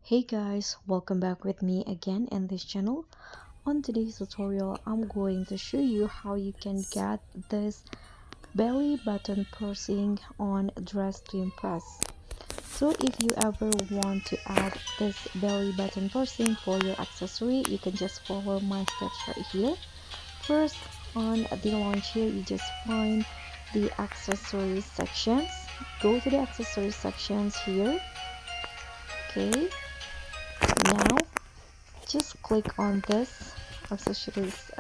Hey guys, welcome back with me again in this channel. On today's tutorial, I'm going to show you how you can get this belly button piercing on Dress to Impress. So if you ever want to add this belly button piercing for your accessory, you can just follow my steps right here. First, on the launch here, you just find the accessories sections. Go to the accessories sections here. Okay, now just click on this accessories,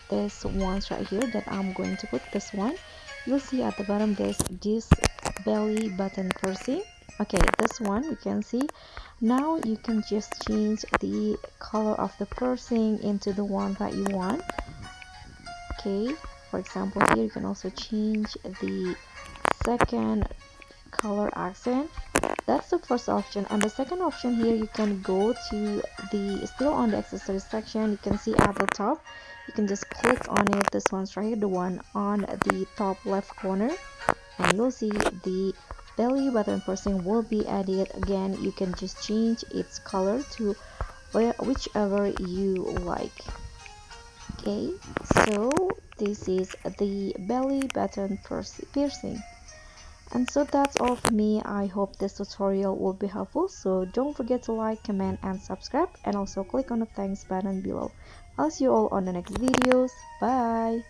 this ones right here that I'm going to put. This one, you'll see at the bottom this belly button piercing. Okay, this one you can see. Now you can just change the color of the piercing into the one that you want. Okay, for example, here you can also change the second color accent. That's the first option, and the second option here, you can go to the still on the accessories section. You can see at the top, you can just click on it. This one's right here, the one on the top left corner, and you'll see the belly button piercing will be added. Again, you can just change its color to whichever you like. Okay, so this is the belly button piercing. And so that's all for me. I hope this tutorial will be helpful. So don't forget to like, comment, and subscribe, and also click on the thanks button below. I'll see you all on the next videos. Bye.